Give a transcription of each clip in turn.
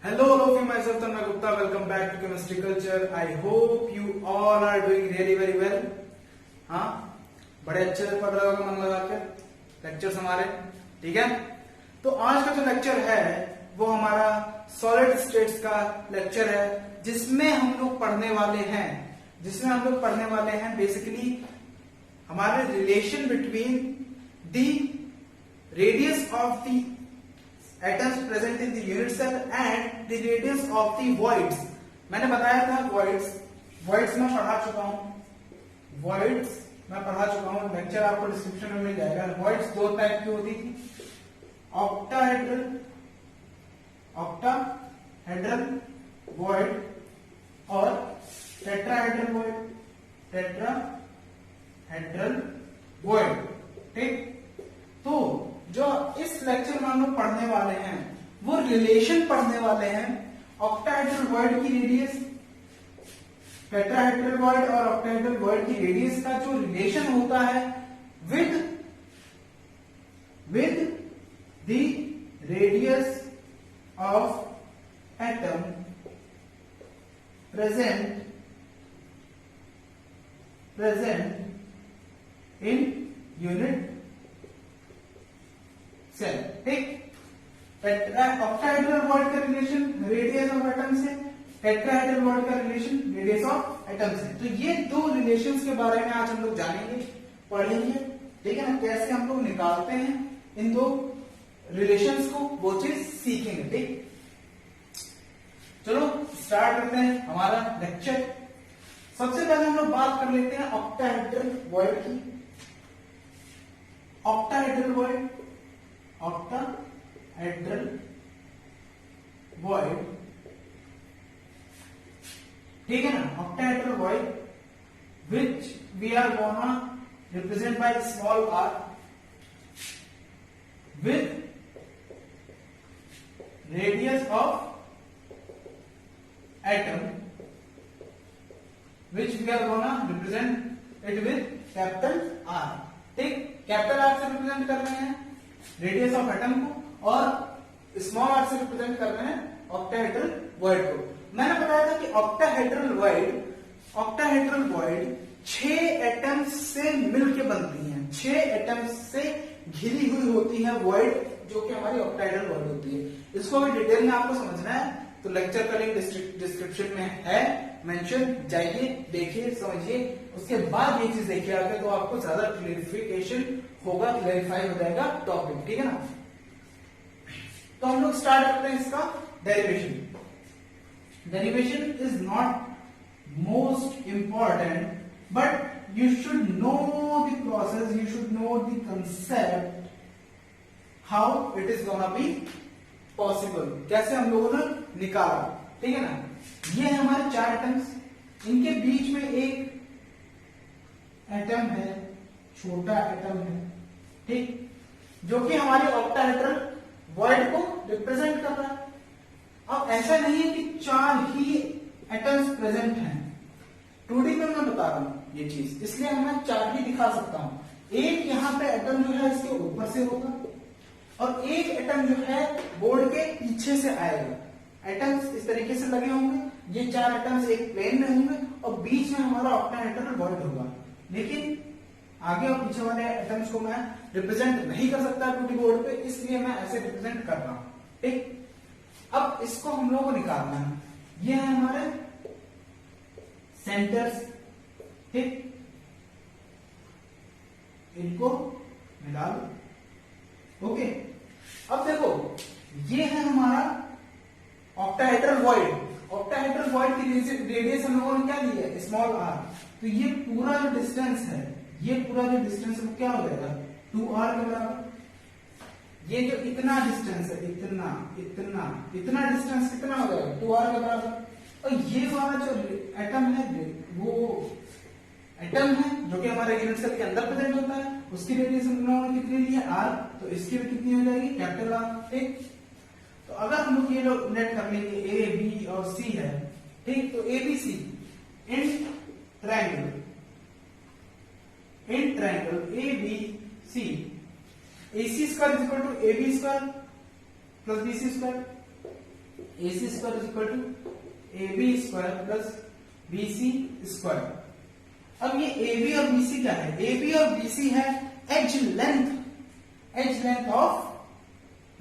Hello, all of you. Myself Tanmay Gupta. Welcome back to Chemistry Culture. I hope you all are doing really very well. हाँ, बड़े अच्छे से पढ़ रहे होगा मन लगा के लेक्चर्स हमारे, ठीक है। तो आज का जो लेक्चर है वो हमारा सॉलिड स्टेट्स का लेक्चर है, जिसमें हम लोग पढ़ने वाले हैं बेसिकली हमारे relation between the radius of the atoms present in the unit cell and the radius of the voids। मैंने बताया था voids मैं पढ़ा चुका हूं, लेक्चर आपको डिस्क्रिप्शन में मिल जाएगा। voids दो टाइप की होती थी, octahedral void और tetrahedral void, ठीक। तो जो इस लेक्चर में हम लोग पढ़ने वाले हैं वो रिलेशन पढ़ने वाले हैं ऑक्टाहेड्रल वॉइड की रेडियस, टेट्राहेड्रल वॉइड और ऑक्टाहेड्रल वॉइड की रेडियस का जो रिलेशन होता है with the radius of atom present in unit cell, ठीक। ऑक्टाहेड्रल वॉइड का रिलेशन रेडियस ऑफ एटम से, टेट्राहेड्रल वॉइड का रिलेशन रेडियस ऑफ एटम से। तो ये दो रिलेशंस के बारे में आज हम लोग जानेंगे, पढ़ेंगे, ठीक है ना। कैसे हम लोग निकालते हैं इन दो रिलेशंस को, वो चीज सीखेंगे, ठीक। चलो स्टार्ट करते हैं हमारा लेक्चर। सबसे पहले हम लोग बात कर लेते हैं ऑक्टाहेड्रल वॉइड की। ऑक्टाहेड्रल वॉइड, ठीक है ना। Octahedral void which we are gonna represent by small r with radius of atom which we are gonna represent it with capital R, ठीक। कैपिटल R से रिप्रेजेंट कर रहे हैं रेडियस ऑफ एटम को और स्मॉल r से represent कर रहे हैं ऑक्टाहेड्रल वॉइड को। मैंने बताया था कि ऑक्टाहेड्रल वॉइड 6 एटम्स से मिलके बनती हैं, 6 एटम्स से घिरी हुई होती है वॉइड, जो कि हमारी ऑक्टाहेड्रल वॉइड होती है। इसको अगर डिटेल में आपको समझना है तो लेक्चर का लिंक डिस्क्रिप्शन में है मेंशन, जाइए देखिए समझिए, उसके बाद ये चीज देखिए आगे, तो आपको ज्यादा क्लियरिफिकेशन होगा, क्लैरिफाई हो जाएगा टॉपिक, ठीक है ना। तो हम लोग स्टार्ट करते हैं इसका derivation is not most important, but you should know the process, you should know the concept, how it is gonna be possible, कैसे हम लोगों ने निकाला, ठीक है ना। ये है हमारे 4 एटम्स, इनके बीच में एक एटम है, छोटा एटम है, ठीक, जो कि हमारे ऑक्टाहेड्रल वॉइड को रिप्रेजेंट कर रहा है। अब ऐसा नहीं है कि 4 ही एटम्स प्रेजेंट हैं, 2D में मैं बता रहा हूं ये चीज, इसलिए मैं 4 ही दिखा सकता हूं। एक यहाँ पे एटम जो है इसके ऊपर से होगा और एक एटम जो है बोर्ड के पीछे से आएगा। एटम्स इस तरीके से लगे होंगे, ये 4 एटम्स एक प्लेन में होंगे और बीच में हमारा ऑक्टाहेड्रल वॉइड होगा। लेकिन आगे और पीछे वाले एटम्स को मैं रिप्रेजेंट नहीं कर सकता 2D बोर्ड पे, इसलिए मैं ऐसे रिप्रेजेंट कर रहा हूं, ठीक। अब इसको हम लोगों को निकालना है। ये है हमारे सेंटर्स, ठीक, इनको मिला लो, ओके। अब देखो ये है हमारा ऑक्टाहेड्रल वॉइड की रेडियस हम लोगों ने क्या दी है, स्मॉल r। तो ये पूरा जो डिस्टेंस है वो क्या हो जाएगा, 2r के बराबर। ये जो इतना डिस्टेंस है, इतना डिस्टेंस कितना हो जाएगा, 2r के बराबर। और ये वाला जो एटम है वो एटम है जो कि हमारे यूनिट सेल के अंदर प्रेजेंट होता है, उसकी रेडियस हम लोगों ने कितनी ली है, r, तो इसकी भी कितनी हो जाएगी, कैपिटल R, ठीक। तो अगर हम लोग ये लोग नेट कर लेंगे, A, B और C है, ठीक। तो ABC in triangle ABC, AC square is equal to AB square plus BC square, AC square is equal to AB square plus BC square. अब ये AB और BC क्या है? AB और BC है edge length of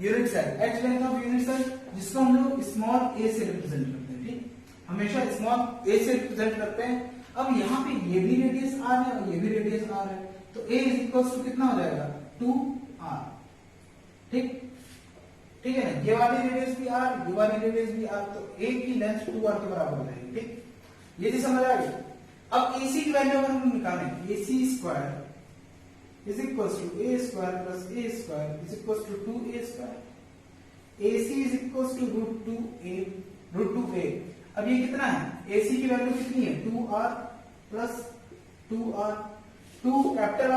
unit cell, जिसको हम लोग स्मॉल a से रिप्रेजेंट करते हैं। ठीक, हमेशा स्मॉल a से रिप्रेजेंट करते हैं। अब यहाँ पे ये भी रेडियस r है और ये भी रेडियस r है, तो a इज इक्वल टू कितना हो जाएगा? 2r। ठीक है ना, ये वाली रेडियस भी r, ये वाली रेडियस भी r, तो a की लेंथ 2r के बराबर हो जाएगी। ठीक, ये चीज समझ आ गई। अब AC की वैल्यू अगर हम निकालें, AC square is equal to a square plus a square is equal to 2a square. AC is equal to root 2a। अब ये कितना है? AC की वैल्यू कितनी है? 2r plus 2r, 2 capital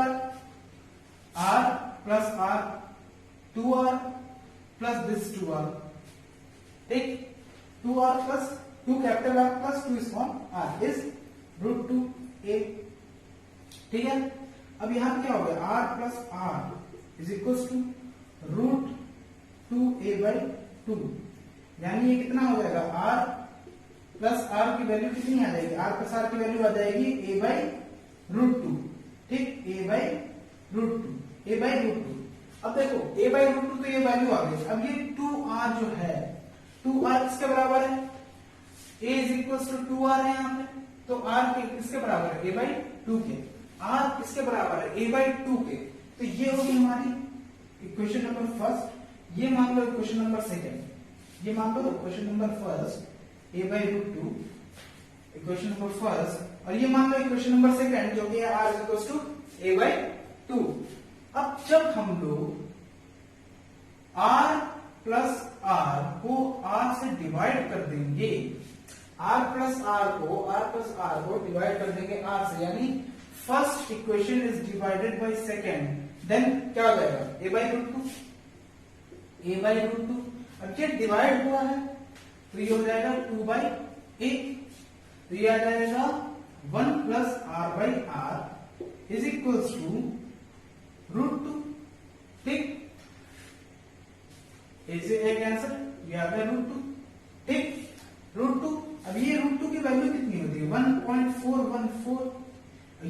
R plus R, 2r plus this 2r। ठीक, 2r plus 2 capital R plus 2 small r is root 2a। ठीक है, अब यहां पे क्या हो गया? r plus r is equal to root 2a by 2, यानी ये कितना हो जाएगा? r प्लस r की वैल्यू कितनी आ जाएगी? r प्लस r की वैल्यू आ जाएगी a बाई रूट 2। ठीक, a बाई रूट 2। अब देखो a बाई रूट 2 तो ये वैल्यू आ गई। अब ये 2r जो है, 2r किसके बराबर है? a is equal to 2r है यहाँ पे, तो r किसके बराबर है? a बाई 2 के। r किसके बराबर है? a बाई 2 के। तो ये होगी हमारी इक्वेशन नंबर फर्स्ट। ये मान लो इक्वेशन नंबर सेकंड, ये मान लो equation number first a by root 2, equation number first, और ये मान लो इक्वेशन नंबर सेकंड जो कि है r is equal to a by 2। अब जब हम लोग r प्लस r को r से डिवाइड कर देंगे, r प्लस r को डिवाइड कर देंगे r से, यानी first equation is divided by second, then क्या हो जाएगा? a by root 2। अब ये डिवाइड हुआ है तो ये हो जाएगा 2 बाई a, तो ये आ जाएगा 1 plus r by r is equal to root 2। ठीक, ऐसे एक आंसर ये आ गया रूट 2। ठीक, रूट 2। अब ये रूट 2 की वैल्यू कितनी होती है? 1.414।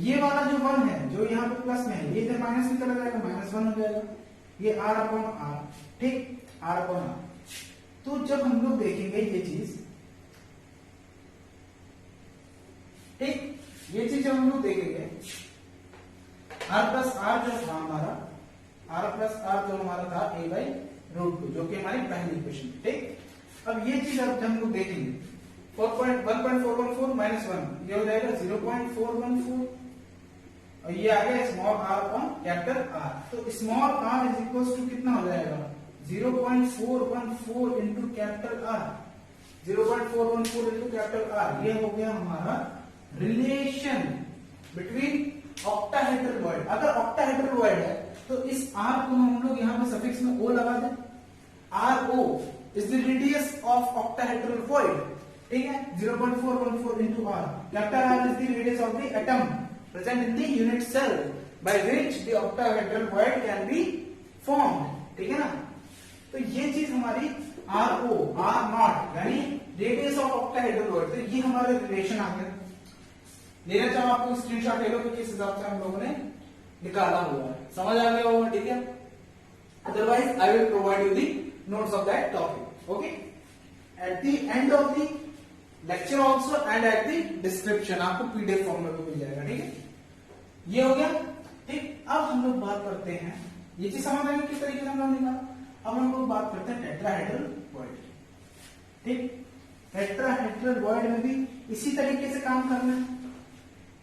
ये वाला जो 1 है, जो यहाँ पे प्लस में है, ये इधर माइनस में चला जाएगा, -1 हो जाएगा। ये r अपॉन r। ठीक, r अपॉन r। तो जब हम लोग देखेंगे ये चीज, ठीक, ये चीज जब हम लोग देखेंगे, r प्लस r जो था हमारा, r प्लस r जो हमारा था a बाई रूट 2, जो कि हमारी पहली इक्वेशन। ठीक, अब ये चीज अब हम लोग देखेंगे, 1.414 माइनस 1, ये हो जाएगा 0.414, और ये आ गया small r upon capital R। तो small r is equal to कितना हो जाएगा? 0.414 into capital R, 0.414 into capital R। ये हो गया हमारा रिलेशन बिटवीन ऑक्टाहेड्रल वॉइड। अगर ऑक्टाहेड्रल वॉइड है तो इस R को हम लोग यहाँ पे सफिक्स में O लगा दें। RO is the radius of octahedral void. ठीक है, 0.414 into R। Capital R is the radius of the atom present in the unit cell by which the octahedral void can be formed। ठीक है ना, तो ये चीज हमारी RO, R नॉट यानी रेडियस ऑफ ऑक्टाहेड्रल वॉइड, तो ये हमारे रिलेशन आ गया। लेना चाहो आपको स्क्रीनशॉट ले लो कि किस हिसाब से हम लोगों ने निकाला हुआ है, समझ आ गया होगा। ठीक है, otherwise I will provide you the notes of that topic. Okay, at the end of the lecture also and at the description आपको पीडीएफ फॉर्म में भी मिल जाएगा। ठीक है, ये हो गया। ठीक, अब हम लोग बात करते हैं, ये चीज समझ आएगी किस तरीके से हम लोग निकाला। अब हम लोग बात करते हैं टेट्राहेड्रल वॉइड। ठीक, टेट्राहेड्रल वॉइड में भी इसी तरीके से काम करना है,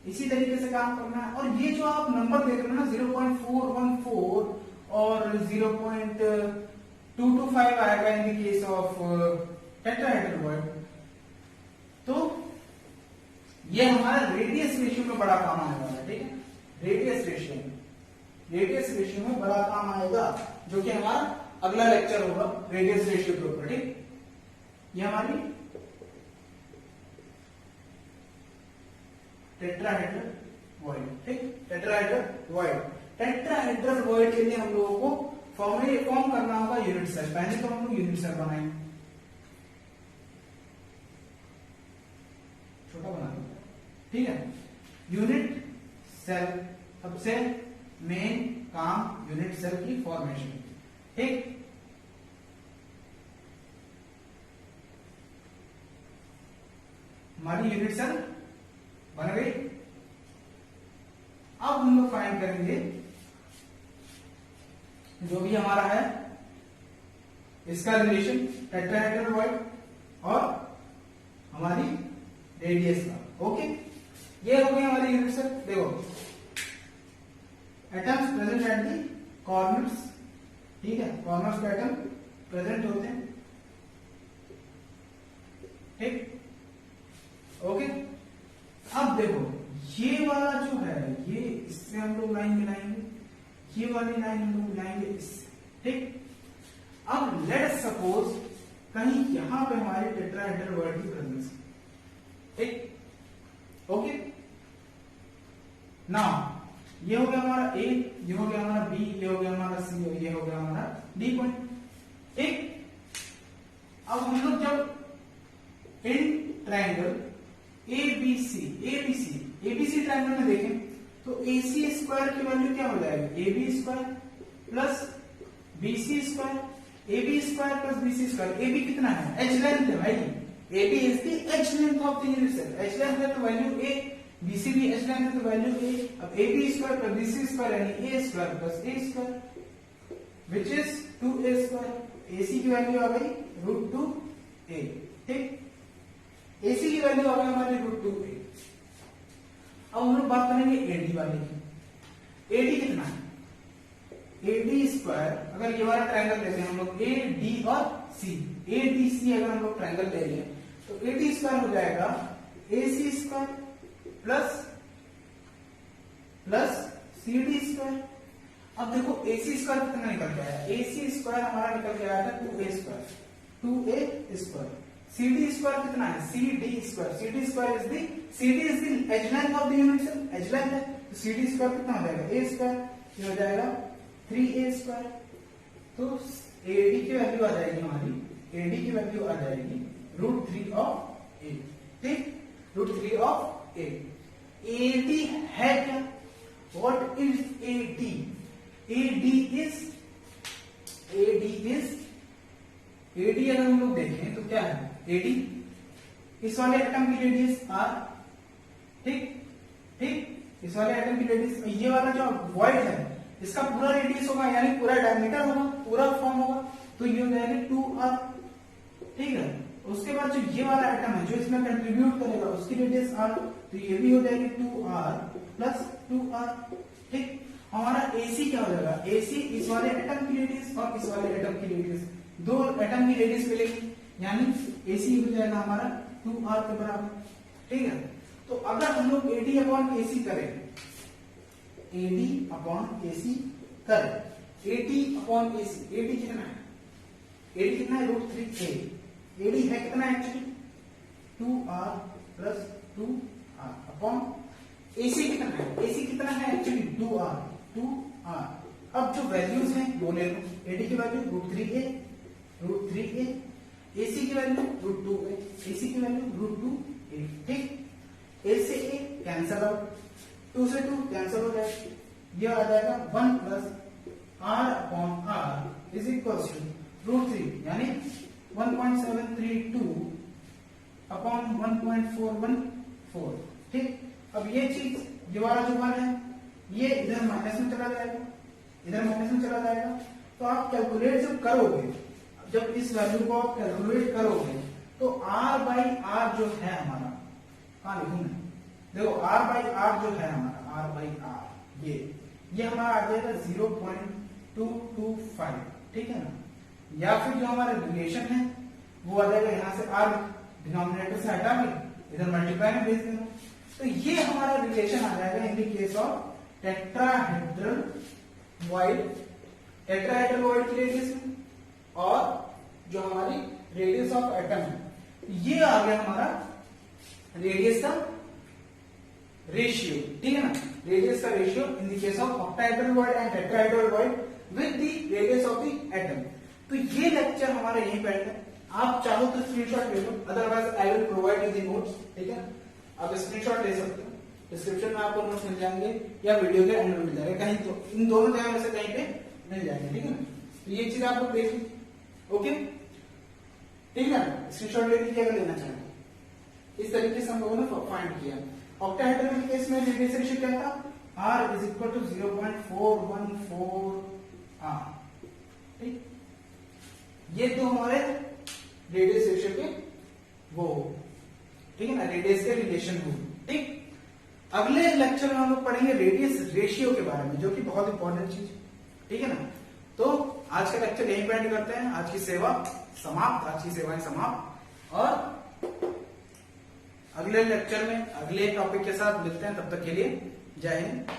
इसी तरीके से काम करना है। और ये जो आप नंबर देख रहे हो ना 0.414 और 0.225 आएगा in the case of tetrahedral void, तो ये हमारा रेडियस रेशियो में बड़ा काम आने वाला है। ठीक है, रेडियस रेशियो में बड़ा काम आएगा, जो कि हमारा अगला लेक्चर होगा रेडियस रेशियो के ऊपर। ठीक, ये हमारी टेट्राहेड्रल वॉइड। ठीक, टेट्राहेड्रल वॉइड के लिए हम लोगों को फॉर्म करना होगा यूनिट सेल। पहले तो हम लोग यूनिट सेल बनाएंगे। ठीक है, यूनिट सेल सबसे मेन काम यूनिट सेल की फॉर्मेशन, ठीक। हमारी यूनिट सेल बन गई। अब हम लोग फाइंड करेंगे जो भी हमारा है इसका रिलेशन टेट्राहेड्रल वॉइड और हमारी रेडियस का। ओके, ये हो गई हमारी यूनिट सेल। देखो, atoms present at the corners, ठीक है, कॉर्नर्स पे एटम प्रेजेंट होते हैं, ठीक। ओके, अब देखो ये वाला जो है ये इससे हम लोग लाइन मिलाएंगे, ये वाली लाइन हम लोग मिलाएंगे इससे, ठीक। अब लेट सपोज कहीं यहां पे हमारे टेट्राहेड्रल वॉइड की प्रेजेंस, ठीक। ओके, नाउ ये हो गया हमारा ए, ये हो गया हमारा बी, ये हो गया हमारा सी और ये हो गया हमारा डी पॉइंट, ठीक। अब हम लोग जब इन ट्रायंगल एबीसी ट्रायंगल में देखें तो AC स्क्वायर की वैल्यू क्या हो जाएगी, AB square plus BC square, AB square plus BC square. AB कितना है, एच लेंथ है भाई, AB is the edge length of the unit cell, edge length है तो वैल्यू A, BC भी एच लेंथ है तो वैल्यू A। अब AB स्क्वायर प्लस BC स्क्वायर यानी A square plus A square which is 2A square. AC की value आ गई √2A, ठीक। AC की वैल्यू आ गई हमारी √2A। अब हम लोग बात करेंगे AD वाले की। AD कितना है, AD स्क्वायर, अगर ये वाला ट्रायंगल लेते हैं हम लोग AD और C, ADC अगर हम लोग ट्रायंगल ले लें तो AD स्क्वायर हो जाएगा AC square plus CD square. अब देखो AC स्क्वायर कितना निकल के आया, AC स्क्वायर हमारा निकल के आया था 2A स्क्वायर, CD स्क्वायर कितना है, CD square is the edge length of the unit cell, edge length है तो CD स्क्वायर कितना हो जाएगा, A स्क्वायर, ये हो जाएगा 3A स्क्वायर। तो AD की वैल्यू आ जाएगी हमारी, AD की वैल्यू आ जाएगी √3 ऑफ A, ठीक, √3 ऑफ A। AD है क्या, व्हाट इज AD? AD अगर हम लोग देखें तो क्या है, AD इस वाले एटम की रेडियस R, ठीक, इस वाले एटम की रेडियस, ये वाला जो वॉइड है इसका पूरा रेडियस होगा यानी पूरा डायमीटर होगा, पूरा फॉर्म होगा, तो ये हो जाएगा 2R, ठीक है। उसके बाद जो ये वाला एटम है जो इसमें कंट्रीब्यूट करेगा उसकी रेडियस R, तो ये भी हो जाएगी 2R प्लस 2R, ठीक। हमारा AC क्या हो जाएगा, AC इस वाले एटम की रेडियस और इस वाले एटम की रेडियस, दो एटम की रेडियस मिलेगी यानी AC हो जाएगा हमारा 2R के बराबर, ठीक है। तो अगर हम लोग AD अपॉन AC करें, AD अपॉन AC करें, AD अपॉन AC, AD कितना है, AD कितना है √3A, AD है कितना actually 2R plus 2R upon AC कितना है, AC कितना है एक्चुअली 2R। अब जो वैल्यूज हैं वो ले लो, AD की वैल्यू √3A, AC की वैल्यू √2A, AC की वैल्यू √2A, ठीक। A से A कैंसल आउट, 2 से 2 कैंसल हो जाएगा, यह आ जाएगा 1 plus R upon R is equal to √3 यानी 1.732 अपॉन 1.414, ठीक। अब ये चीज, ये वाला जो 1 है ये इधर माइनस में चला जाएगा, इधर माइनस में चला जाएगा, तो आप कैलकुलेट जब करोगे, जब इस वैल्यू को आप कैलकुलेट करोगे तो R बाई R जो है हमारा, कहां लिखूं मैं, देखो R बाई R जो है हमारा, R बाई R ये हमारा आ जाएगा 0.225, ठीक है ना। या फिर जो हमारा रिलेशन है वो आ जाएगा, यहां से R डिनोमिनेटर से हटा के इधर मल्टीप्लाई में भेज देना, तो ये हमारा रिलेशन आ जाएगा in the case of tetrahedral void की रेडियस में, और जो हमारी रेडियस ऑफ एटम है ये आ गया हमारा रेडियस का रेशियो, ठीक है ना, रेडियस का ratio in the case of octahedral void and tetrahedral void with the radius of the atom. तो ये लेक्चर हमारा यहीं पे है, आप चाहो तो स्क्रीनशॉट ले लो, otherwise I will provide you the notes, ठीक है, आप स्क्रीनशॉट ले सकते हो। डिस्क्रिप्शन में आपको नोट्स मिल जाएंगे या वीडियो के एंड में मिल जाएगा, कहीं तो इन दोनों जगह में से कहीं पे मिल जाएंगे, ठीक है ना। तो ये चीज आप लोग देख लीजिए, ओके, ठीक है ना। स्क्रीनशॉट ले लीजिए अगर लेना चाहें। इस तरीके से हम लोगों ने फाइंड किया। ऑक्टाहेड्रल के केस में रेडियस रेशियो क्या था, R is equal to 0.414 R, ठीक। ये तो हमारे रेडियस रेशियो के वो, ठीक है ना, रेडियस के रिलेशन रूल, ठीक। अगले लेक्चर में हम लोग पढ़ेंगे रेडियस रेशियो के बारे में, जो कि बहुत इंपॉर्टेंट चीज, ठीक है ना। तो आज का लेक्चर यहीं पे एंड करते हैं। आज की सेवा समाप्त, आज की सेवाएं समाप्त, और अगले लेक्चर में अगले टॉपिक के साथ मिलते हैं। तब तक के लिए जय हिंद।